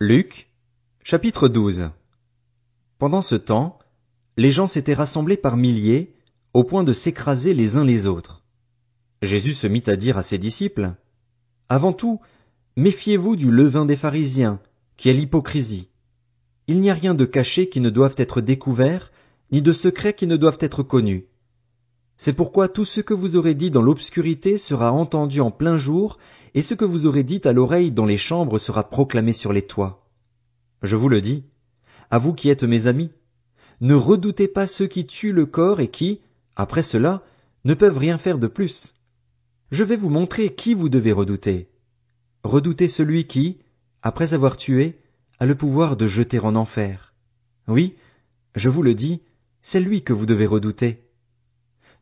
Luc, chapitre 12. Pendant ce temps, les gens s'étaient rassemblés par milliers, au point de s'écraser les uns les autres. Jésus se mit à dire à ses disciples, « Avant tout, méfiez-vous du levain des pharisiens, qui est l'hypocrisie. Il n'y a rien de caché qui ne doive être découvert, ni de secret qui ne doivent être connus. C'est pourquoi tout ce que vous aurez dit dans l'obscurité sera entendu en plein jour, et ce que vous aurez dit à l'oreille dans les chambres sera proclamé sur les toits. Je vous le dis, à vous qui êtes mes amis, ne redoutez pas ceux qui tuent le corps et qui, après cela, ne peuvent rien faire de plus. Je vais vous montrer qui vous devez redouter. Redoutez celui qui, après avoir tué, a le pouvoir de jeter en enfer. Oui, je vous le dis, c'est lui que vous devez redouter.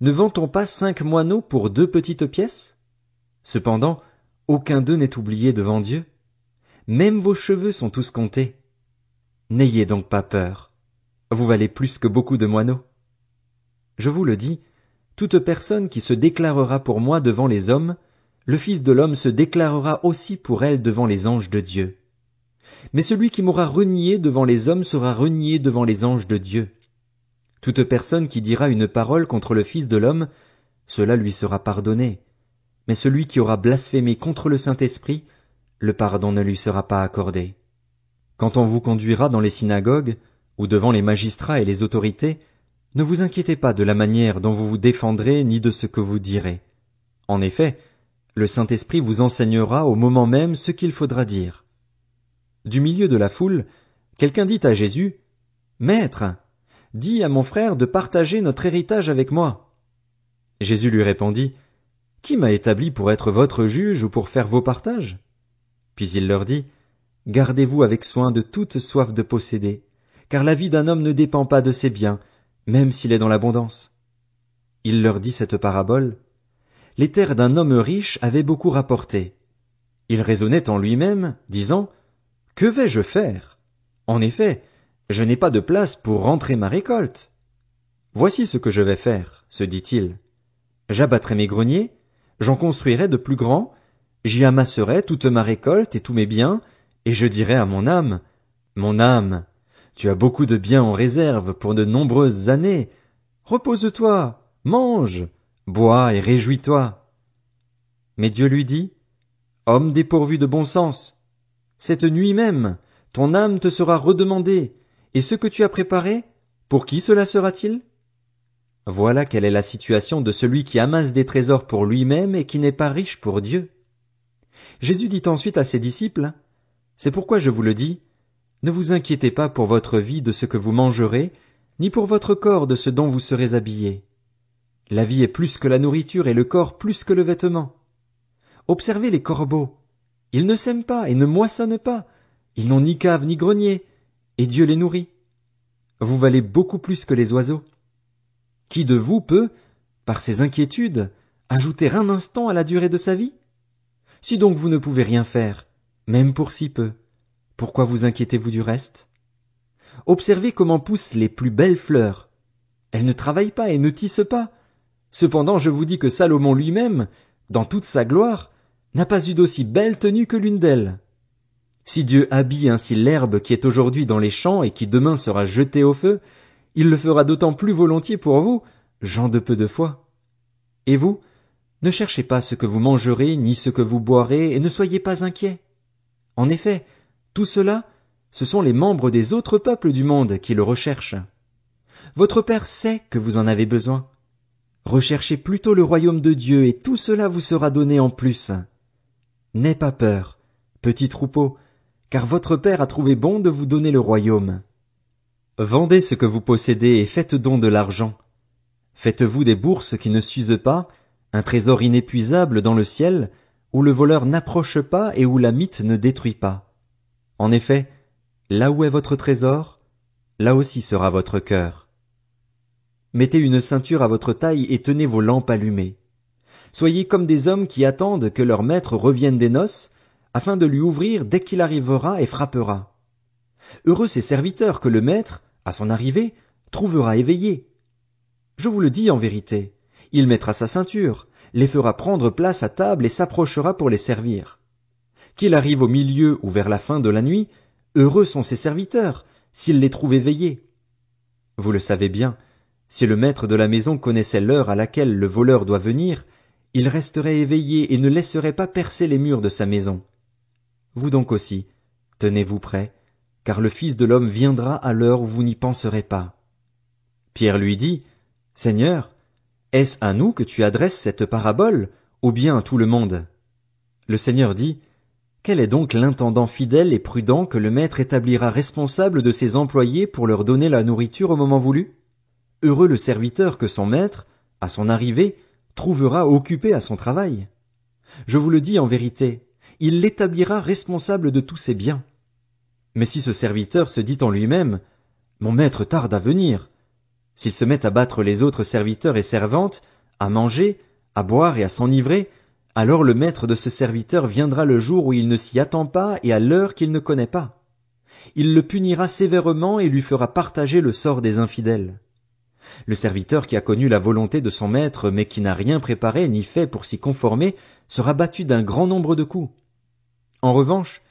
Ne vend-on pas 5 moineaux pour 2 petites pièces? Cependant, aucun d'eux n'est oublié devant Dieu. Même vos cheveux sont tous comptés. N'ayez donc pas peur. Vous valez plus que beaucoup de moineaux. Je vous le dis, toute personne qui se déclarera pour moi devant les hommes, le Fils de l'homme se déclarera aussi pour elle devant les anges de Dieu. Mais celui qui m'aura renié devant les hommes sera renié devant les anges de Dieu. Toute personne qui dira une parole contre le Fils de l'homme, cela lui sera pardonné. Mais celui qui aura blasphémé contre le Saint-Esprit, le pardon ne lui sera pas accordé. Quand on vous conduira dans les synagogues, ou devant les magistrats et les autorités, ne vous inquiétez pas de la manière dont vous vous défendrez ni de ce que vous direz. En effet, le Saint-Esprit vous enseignera au moment même ce qu'il faudra dire. Du milieu de la foule, quelqu'un dit à Jésus, « Maître, dis à mon frère de partager notre héritage avec moi. » Jésus lui répondit, « Qui m'a établi pour être votre juge ou pour faire vos partages? » Puis il leur dit, « Gardez-vous avec soin de toute soif de posséder, car la vie d'un homme ne dépend pas de ses biens, même s'il est dans l'abondance. » Il leur dit cette parabole. Les terres d'un homme riche avaient beaucoup rapporté. Il raisonnait en lui-même, disant, « Que vais-je faire? En effet, je n'ai pas de place pour rentrer ma récolte. Voici ce que je vais faire, se dit-il. J'abattrai mes greniers, j'en construirai de plus grands, j'y amasserai toute ma récolte et tous mes biens, et je dirai à mon âme, « Mon âme, tu as beaucoup de biens en réserve pour de nombreuses années. Repose-toi, mange, bois et réjouis-toi. » Mais Dieu lui dit, « Homme dépourvu de bon sens, cette nuit même, ton âme te sera redemandée, et ce que tu as préparé, pour qui cela sera-t-il? » Voilà quelle est la situation de celui qui amasse des trésors pour lui-même et qui n'est pas riche pour Dieu. Jésus dit ensuite à ses disciples, « C'est pourquoi je vous le dis, ne vous inquiétez pas pour votre vie de ce que vous mangerez, ni pour votre corps de ce dont vous serez habillés. La vie est plus que la nourriture et le corps plus que le vêtement. Observez les corbeaux. Ils ne sèment pas et ne moissonnent pas. Ils n'ont ni cave ni grenier, et Dieu les nourrit. Vous valez beaucoup plus que les oiseaux. Qui de vous peut, par ses inquiétudes, ajouter un instant à la durée de sa vie? Si donc vous ne pouvez rien faire, même pour si peu, pourquoi vous inquiétez-vous du reste? Observez comment poussent les plus belles fleurs. Elles ne travaillent pas et ne tissent pas. Cependant, je vous dis que Salomon lui-même, dans toute sa gloire, n'a pas eu d'aussi belle tenue que l'une d'elles. Si Dieu habille ainsi l'herbe qui est aujourd'hui dans les champs et qui demain sera jetée au feu, il le fera d'autant plus volontiers pour vous, gens de peu de foi. Et vous, ne cherchez pas ce que vous mangerez ni ce que vous boirez, et ne soyez pas inquiets. En effet, tout cela, ce sont les membres des autres peuples du monde qui le recherchent. Votre Père sait que vous en avez besoin. Recherchez plutôt le royaume de Dieu, et tout cela vous sera donné en plus. N'aie pas peur, petit troupeau, car votre Père a trouvé bon de vous donner le royaume. Vendez ce que vous possédez et faites don de l'argent. Faites-vous des bourses qui ne s'usent pas, un trésor inépuisable dans le ciel, où le voleur n'approche pas et où la mite ne détruit pas. En effet, là où est votre trésor, là aussi sera votre cœur. Mettez une ceinture à votre taille et tenez vos lampes allumées. Soyez comme des hommes qui attendent que leur maître revienne des noces, afin de lui ouvrir dès qu'il arrivera et frappera. Heureux ces serviteurs que le maître, à son arrivée, trouvera éveillés. Je vous le dis en vérité, il mettra sa ceinture, les fera prendre place à table et s'approchera pour les servir. Qu'il arrive au milieu ou vers la fin de la nuit, Heureux sont ses serviteurs, s'il les trouve éveillés. Vous le savez bien, si le maître de la maison connaissait l'heure à laquelle le voleur doit venir, il resterait éveillé et ne laisserait pas percer les murs de sa maison. Vous donc aussi, tenez-vous prêts, car le Fils de l'homme viendra à l'heure où vous n'y penserez pas. Pierre lui dit, Seigneur, est-ce à nous que tu adresses cette parabole, ou bien à tout le monde? Le Seigneur dit, Quel est donc l'intendant fidèle et prudent que le maître établira responsable de ses employés pour leur donner la nourriture au moment voulu? Heureux le serviteur que son maître, à son arrivée, trouvera occupé à son travail. Je vous le dis en vérité, il l'établira responsable de tous ses biens. Mais si ce serviteur se dit en lui-même, Mon maître tarde à venir, s'il se met à battre les autres serviteurs et servantes, à manger, à boire et à s'enivrer, alors le maître de ce serviteur viendra le jour où il ne s'y attend pas et à l'heure qu'il ne connaît pas. Il le punira sévèrement et lui fera partager le sort des infidèles. Le serviteur qui a connu la volonté de son maître mais qui n'a rien préparé ni fait pour s'y conformer sera battu d'un grand nombre de coups. En revanche,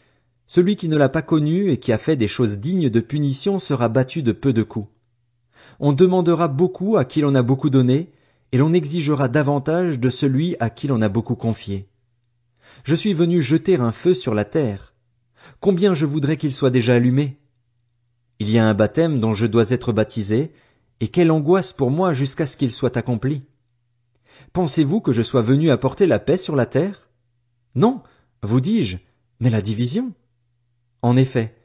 celui qui ne l'a pas connu et qui a fait des choses dignes de punition sera battu de peu de coups. On demandera beaucoup à qui l'on a beaucoup donné, et l'on exigera davantage de celui à qui l'on a beaucoup confié. Je suis venu jeter un feu sur la terre. Combien je voudrais qu'il soit déjà allumé? Il y a un baptême dont je dois être baptisé, et quelle angoisse pour moi jusqu'à ce qu'il soit accompli. Pensez-vous que je sois venu apporter la paix sur la terre? Non, vous dis-je, mais la division. En effet,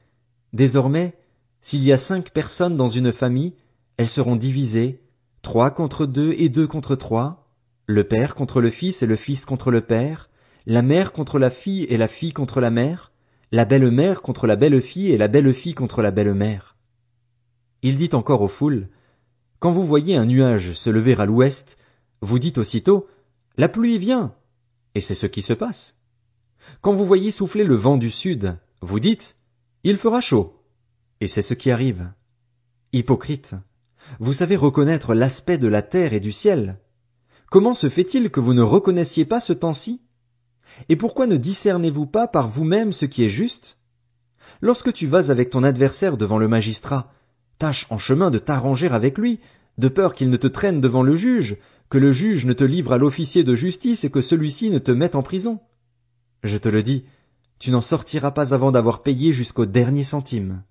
désormais, s'il y a 5 personnes dans une famille, elles seront divisées, 3 contre 2 et 2 contre 3, le père contre le fils et le fils contre le père, la mère contre la fille et la fille contre la mère, la belle-mère contre la belle-fille et la belle-fille contre la belle-mère. Il dit encore aux foules, Quand vous voyez un nuage se lever à l'ouest, vous dites aussitôt, La pluie vient, et c'est ce qui se passe. Quand vous voyez souffler le vent du sud, vous dites, Il fera chaud, et c'est ce qui arrive. Hypocrite, vous savez reconnaître l'aspect de la terre et du ciel. Comment se fait-il que vous ne reconnaissiez pas ce temps-ci? Et pourquoi ne discernez-vous pas par vous-même ce qui est juste? Lorsque tu vas avec ton adversaire devant le magistrat, tâche en chemin de t'arranger avec lui, de peur qu'il ne te traîne devant le juge, que le juge ne te livre à l'officier de justice et que celui-ci ne te mette en prison. Je te le dis, tu n'en sortiras pas avant d'avoir payé jusqu'au dernier centime.